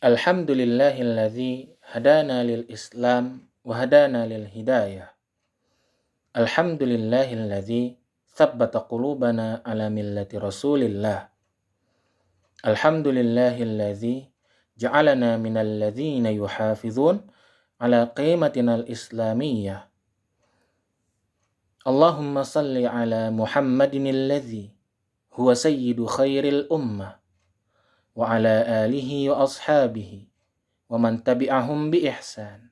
Alhamdulillahilladzi hadana lil Islam wa hadana lil hidayah. Alhamdulillahilladzi tsabbata qulubana ala millati Rasulillah. Alhamdulillahilladzi ja'alana minal ladzina yuhafizun ala qimatina al-islamiyyah. Allahumma salli ala Muhammadin alladzi huwa sayyidu khairil ummah wa ala alihi wa ashabihi wa man tabi'ahum bi ihsan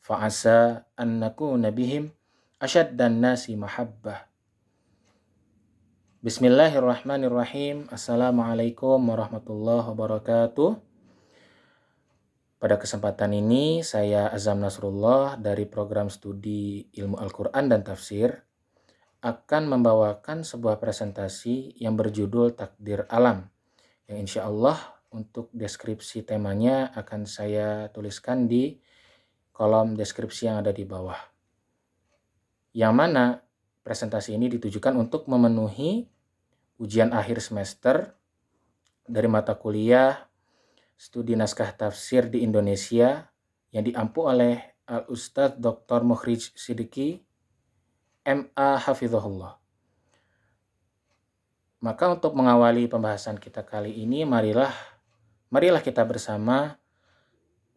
fa'asa an nakuna bihim asyaddan nasi mahabbah. Bismillahirrahmanirrahim. Assalamualaikum warahmatullahi wabarakatuh. Pada kesempatan ini saya Azam Nasrullah dari program studi Ilmu Al-Quran dan Tafsir akan membawakan sebuah presentasi yang berjudul Takdir Alam, yang insya Allah untuk deskripsi temanya akan saya tuliskan di kolom deskripsi yang ada di bawah. Yang mana presentasi ini ditujukan untuk memenuhi ujian akhir semester dari mata kuliah Studi Naskah Tafsir di Indonesia yang diampu oleh Al-Ustadz Dr. Mukhrij Siddiqi, MA Hafizahullah. Maka untuk mengawali pembahasan kita kali ini, marilah kita bersama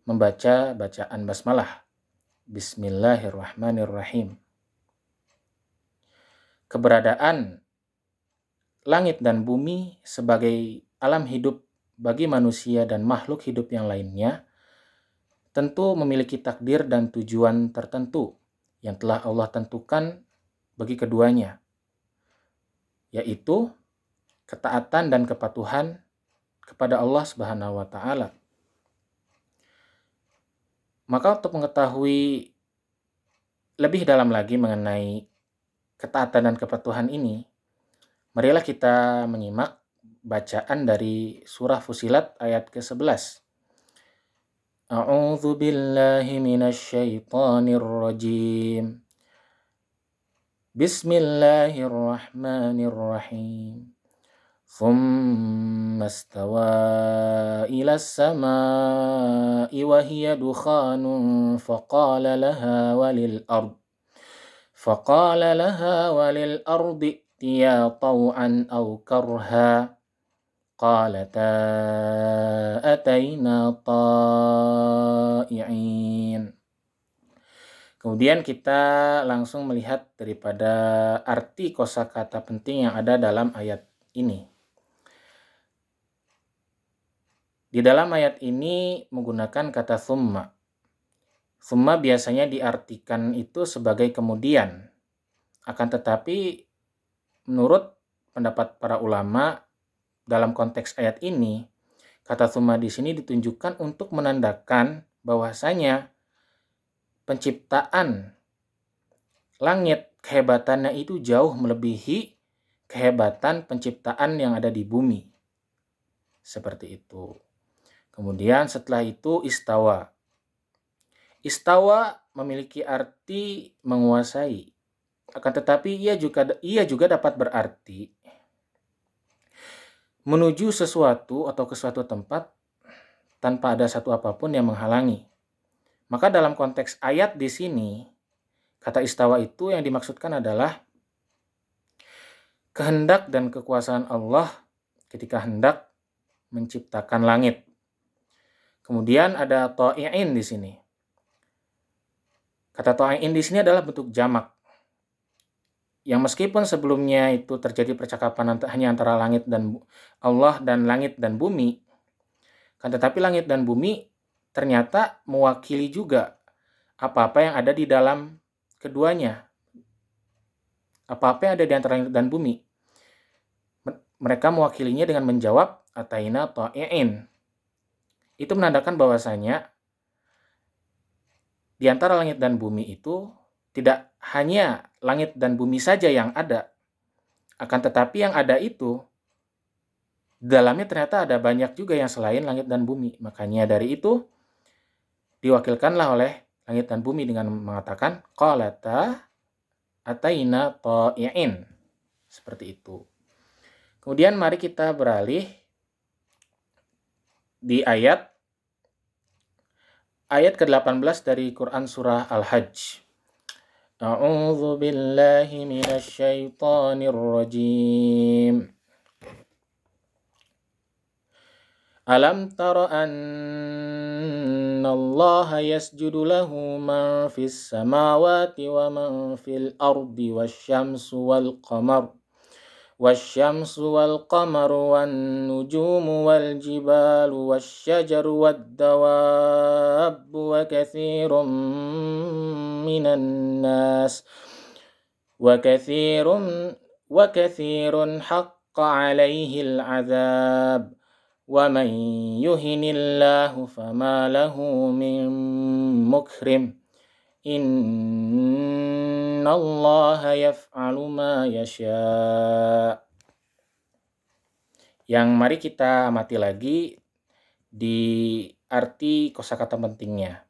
membaca bacaan basmalah. Bismillahirrahmanirrahim. Keberadaan langit dan bumi sebagai alam hidup bagi manusia dan makhluk hidup yang lainnya tentu memiliki takdir dan tujuan tertentu yang telah Allah tentukan bagi keduanya, yaitu ketaatan dan kepatuhan kepada Allah Subhanahu wa Ta'ala. Maka untuk mengetahui lebih dalam lagi mengenai ketaatan dan kepatuhan ini, marilah kita menyimak bacaan dari surah Fussilat ayat ke-11. A'udzu billahi minasyaitonir rajim. Bismillahirrahmanirrahim. Tsumma istawa ilas samaa'i wa hiya dukhanun faqala laha walil ardi ائتيا طوعا أو كرها قالتا أتينا طائعين. Kemudian kita langsung melihat daripada arti kosakata penting yang ada dalam ayat ini. Di dalam ayat ini menggunakan kata summa. Summa biasanya diartikan itu sebagai kemudian. Akan tetapi menurut pendapat para ulama dalam konteks ayat ini, kata summa di sini ditunjukkan untuk menandakan bahwasanya penciptaan langit kehebatannya itu jauh melebihi kehebatan penciptaan yang ada di bumi. Seperti itu. Kemudian setelah itu istawa. Istawa memiliki arti menguasai. Akan tetapi ia juga dapat berarti menuju sesuatu atau ke suatu tempat tanpa ada satu apapun yang menghalangi. Maka dalam konteks ayat di sini, kata istawa itu yang dimaksudkan adalah kehendak dan kekuasaan Allah ketika hendak menciptakan langit. Kemudian ada ta'i'in di sini. Kata ta'i'in di sini adalah bentuk jamak. Yang meskipun sebelumnya itu terjadi percakapan hanya antara langit dan Allah dan langit dan bumi, kan tetapi langit dan bumi ternyata mewakili juga apa-apa yang ada di dalam keduanya. Apa-apa yang ada di antara langit dan bumi. Mereka mewakilinya dengan menjawab ataina ta'i'in. Itu menandakan bahwasanya di antara langit dan bumi itu tidak hanya langit dan bumi saja yang ada, akan tetapi yang ada itu dalamnya ternyata ada banyak juga yang selain langit dan bumi. Makanya dari itu diwakilkanlah oleh langit dan bumi dengan mengatakan qalata ataina ta'i'in. Seperti itu. Kemudian mari kita beralih di ayat ayat ke-18 dari Quran surah Al-Hajj. A'udzu billahi minasy syaithanir rajim. Alam tara annallaha yasjudu lahu man fis samawati wa man fil ardi والشمس والقمر والنجوم والجبال والشجر والدواب من الناس وكثير حق عليه العذاب ومن يهن الله فما له من مكرم Innallaha yaf'alu ma yasha. Yang mari kita amati lagi di arti kosakata pentingnya.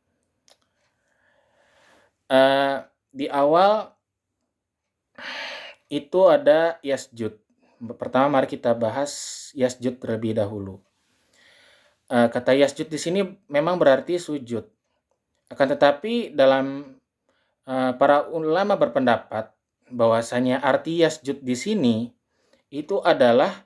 Di awal itu ada yasjud. Pertama mari kita bahas yasjud terlebih dahulu. Kata yasjud di sini memang berarti sujud. Akan tetapi dalam para ulama berpendapat bahwasanya arti yasjud di sini itu adalah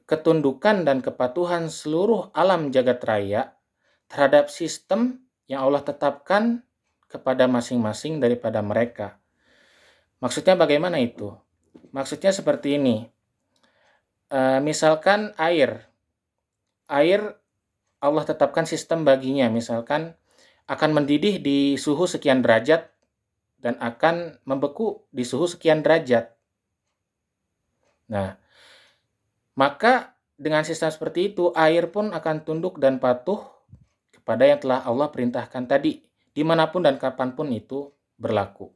ketundukan dan kepatuhan seluruh alam jagat raya terhadap sistem yang Allah tetapkan kepada masing-masing daripada mereka. Maksudnya bagaimana itu? Maksudnya seperti ini. Misalkan air Allah tetapkan sistem baginya, misalkan akan mendidih di suhu sekian derajat dan akan membeku di suhu sekian derajat. Nah, maka dengan sistem seperti itu, air pun akan tunduk dan patuh kepada yang telah Allah perintahkan tadi, dimanapun dan kapanpun itu berlaku.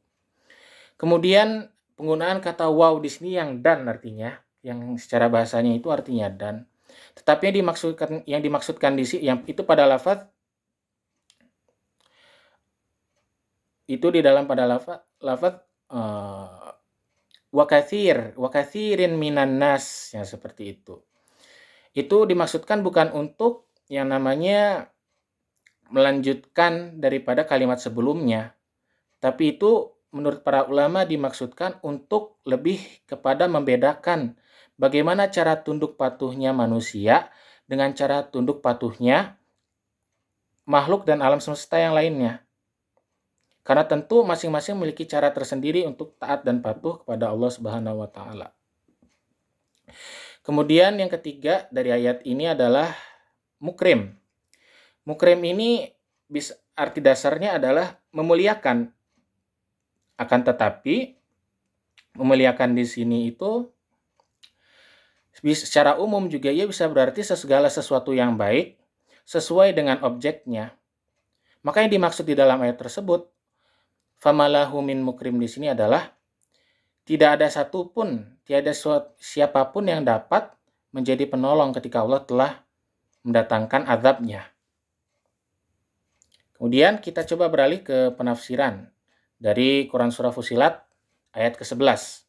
Kemudian penggunaan kata waw di sini yang dan artinya, yang secara bahasanya itu artinya dan. Tetapi yang dimaksudkan di sini, yang itu pada lafaz itu di dalam pada lafaz wakathirin minan nas, yang seperti itu. Itu dimaksudkan bukan untuk yang namanya melanjutkan daripada kalimat sebelumnya, tapi itu menurut para ulama dimaksudkan untuk lebih kepada membedakan bagaimana cara tunduk patuhnya manusia dengan cara tunduk patuhnya makhluk dan alam semesta yang lainnya. Karena tentu masing-masing memiliki cara tersendiri untuk taat dan patuh kepada Allah Subhanahu wa taala. Kemudian yang ketiga dari ayat ini adalah mukrim. Mukrim ini arti dasarnya adalah memuliakan. Akan tetapi memuliakan di sini itu secara umum juga ia bisa berarti segala sesuatu yang baik sesuai dengan objeknya. Maka yang dimaksud di dalam ayat tersebut famalahu min mukrim di sini adalah tidak ada siapapun yang dapat menjadi penolong ketika Allah telah mendatangkan azabnya. Kemudian kita coba beralih ke penafsiran dari Quran Surah Fussilat ayat ke-11.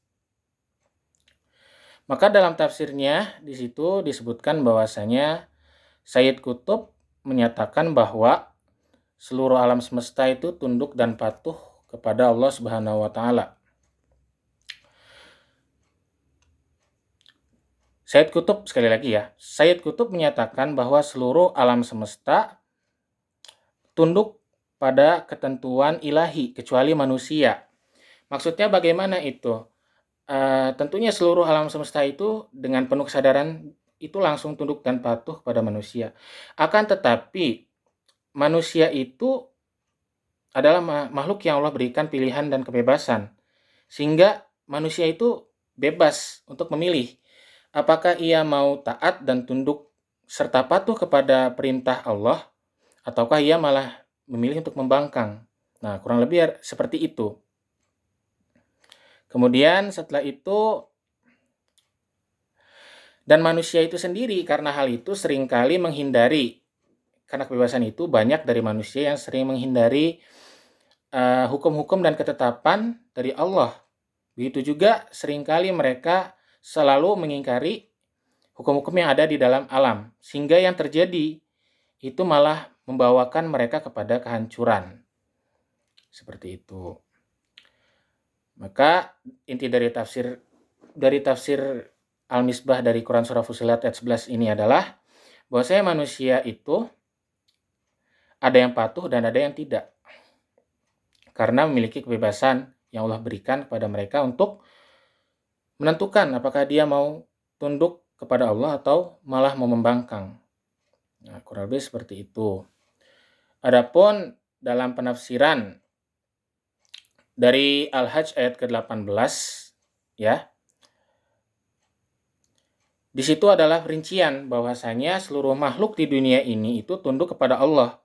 Maka dalam tafsirnya di situ disebutkan bahwasanya Sayyid Qutb menyatakan bahwa seluruh alam semesta itu tunduk dan patuh kepada Allah Subhanahu wa taala. Sayyid Qutb sekali lagi ya. Sayyid Qutb menyatakan bahwa seluruh alam semesta tunduk pada ketentuan ilahi kecuali manusia. Maksudnya bagaimana itu? Tentunya seluruh alam semesta itu dengan penuh kesadaran itu langsung tunduk dan patuh kepada manusia. Akan tetapi manusia itu adalah makhluk yang Allah berikan pilihan dan kebebasan. Sehingga manusia itu bebas untuk memilih apakah ia mau taat dan tunduk serta patuh kepada perintah Allah ataukah ia malah memilih untuk membangkang. Nah, kurang lebih seperti itu. Kemudian setelah itu dan manusia itu sendiri karena hal itu seringkali menghindari, karena kebebasan itu banyak dari manusia yang sering menghindari hukum-hukum dan ketetapan dari Allah. Begitu juga seringkali mereka selalu mengingkari hukum-hukum yang ada di dalam alam. Sehingga yang terjadi itu malah membawakan mereka kepada kehancuran. Seperti itu. Maka inti dari tafsir Al-Misbah dari Quran Surah Fussilat ayat 11 ini adalah bahwasanya manusia itu ada yang patuh dan ada yang tidak. Karena memiliki kebebasan yang Allah berikan kepada mereka untuk menentukan apakah dia mau tunduk kepada Allah atau malah mau membangkang. Nah, kurang lebih seperti itu. Adapun dalam penafsiran dari Al-Hajj ayat ke-18 ya. Di situ adalah rincian bahwasanya seluruh makhluk di dunia ini itu tunduk kepada Allah.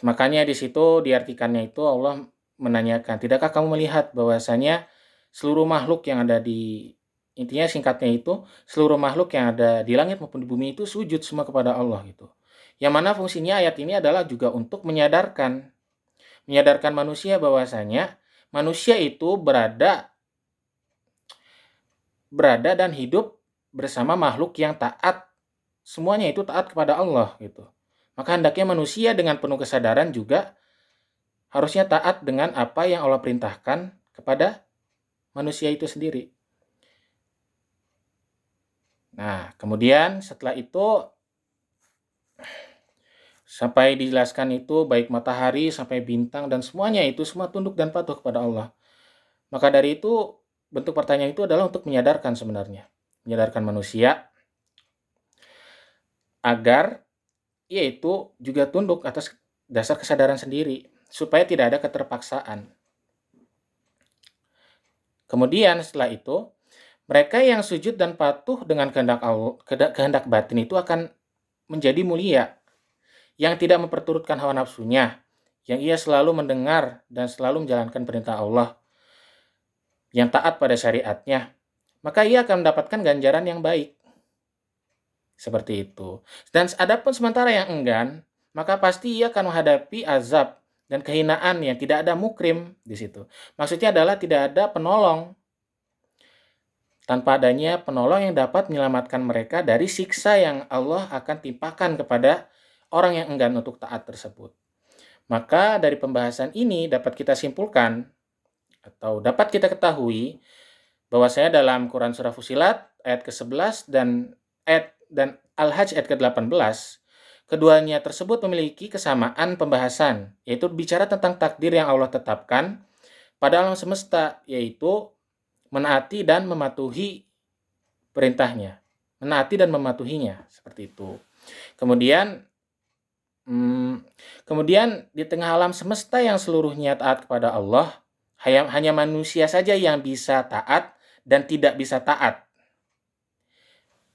Makanya di situ diartikannya itu Allah menanyakan, tidakkah kamu melihat bahwasanya seluruh makhluk yang ada intinya singkatnya itu, seluruh makhluk yang ada di langit maupun di bumi itu sujud semua kepada Allah gitu. Yang mana fungsinya ayat ini adalah juga untuk menyadarkan manusia bahwasanya manusia itu berada dan hidup bersama makhluk yang taat. Semuanya itu taat kepada Allah gitu. Maka hendaknya manusia dengan penuh kesadaran juga harusnya taat dengan apa yang Allah perintahkan kepada manusia itu sendiri. Nah, kemudian setelah itu sampai dijelaskan itu baik matahari sampai bintang dan semuanya itu semua tunduk dan patuh kepada Allah. Maka dari itu bentuk pertanyaan itu adalah untuk menyadarkan sebenarnya. Menyadarkan manusia agar yaitu juga tunduk atas dasar kesadaran sendiri supaya tidak ada keterpaksaan. Kemudian setelah itu mereka yang sujud dan patuh dengan kehendak batin itu akan menjadi mulia, yang tidak memperturutkan hawa nafsunya, yang ia selalu mendengar dan selalu menjalankan perintah Allah, yang taat pada syariatnya, maka ia akan mendapatkan ganjaran yang baik. Seperti itu. Dan adapun sementara yang enggan, maka pasti ia akan menghadapi azab dan kehinaan yang tidak ada mukrim di situ. Maksudnya adalah tidak ada penolong. Tanpa adanya penolong yang dapat menyelamatkan mereka dari siksa yang Allah akan timpakan kepada orang yang enggan untuk taat tersebut. Maka dari pembahasan ini dapat kita simpulkan atau dapat kita ketahui bahwasanya dalam Quran Surah Fussilat ayat ke-11 dan Al-Hajj ayat ke-18, keduanya tersebut memiliki kesamaan pembahasan, yaitu bicara tentang takdir yang Allah tetapkan pada alam semesta, yaitu menaati dan mematuhi perintahnya. Menaati dan mematuhinya, seperti itu. Kemudian di tengah alam semesta yang seluruhnya taat kepada Allah, hanya manusia saja yang bisa taat dan tidak bisa taat.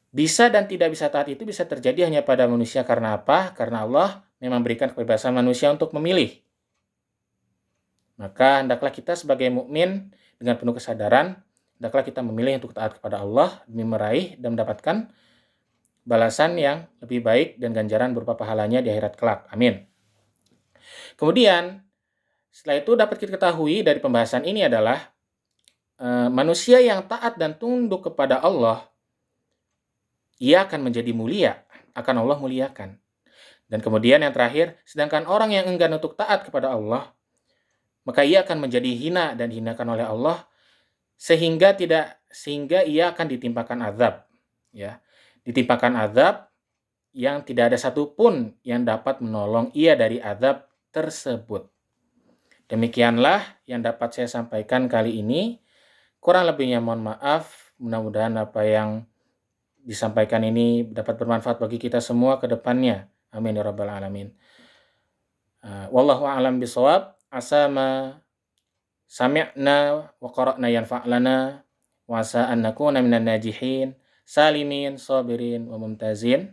Bisa dan tidak bisa taat itu bisa terjadi hanya pada manusia karena apa? Karena Allah memang berikan kebebasan manusia untuk memilih. Maka hendaklah kita sebagai mukmin dengan penuh kesadaran, hendaklah kita memilih untuk taat kepada Allah demi meraih dan mendapatkan balasan yang lebih baik dan ganjaran berupa pahalanya di akhirat kelak. Amin. Kemudian, setelah itu dapat kita ketahui dari pembahasan ini adalah manusia yang taat dan tunduk kepada Allah, ia akan menjadi mulia, akan Allah muliakan. Dan kemudian yang terakhir, sedangkan orang yang enggan untuk taat kepada Allah, maka ia akan menjadi hina dan dihinakan oleh Allah, sehingga ia akan ditimpakan azab, ya. Ditimpakan azab yang tidak ada satupun yang dapat menolong ia dari azab tersebut. Demikianlah yang dapat saya sampaikan kali ini. Kurang lebihnya mohon maaf. Mudah-mudahan apa yang disampaikan ini dapat bermanfaat bagi kita semua ke depannya. Amin ya rabbal alamin. Wallahu a'lam bishawab. Asama sami'na wa qara'na yanfa'lana wa asa an nakuna minan najihin salimin sabirin wa mumtazin.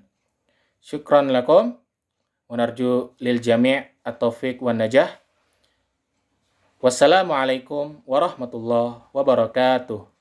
Syukran lakum wa narju lil jami' at-taufiq wan najah. Wassalamualaikum warahmatullahi wabarakatuh.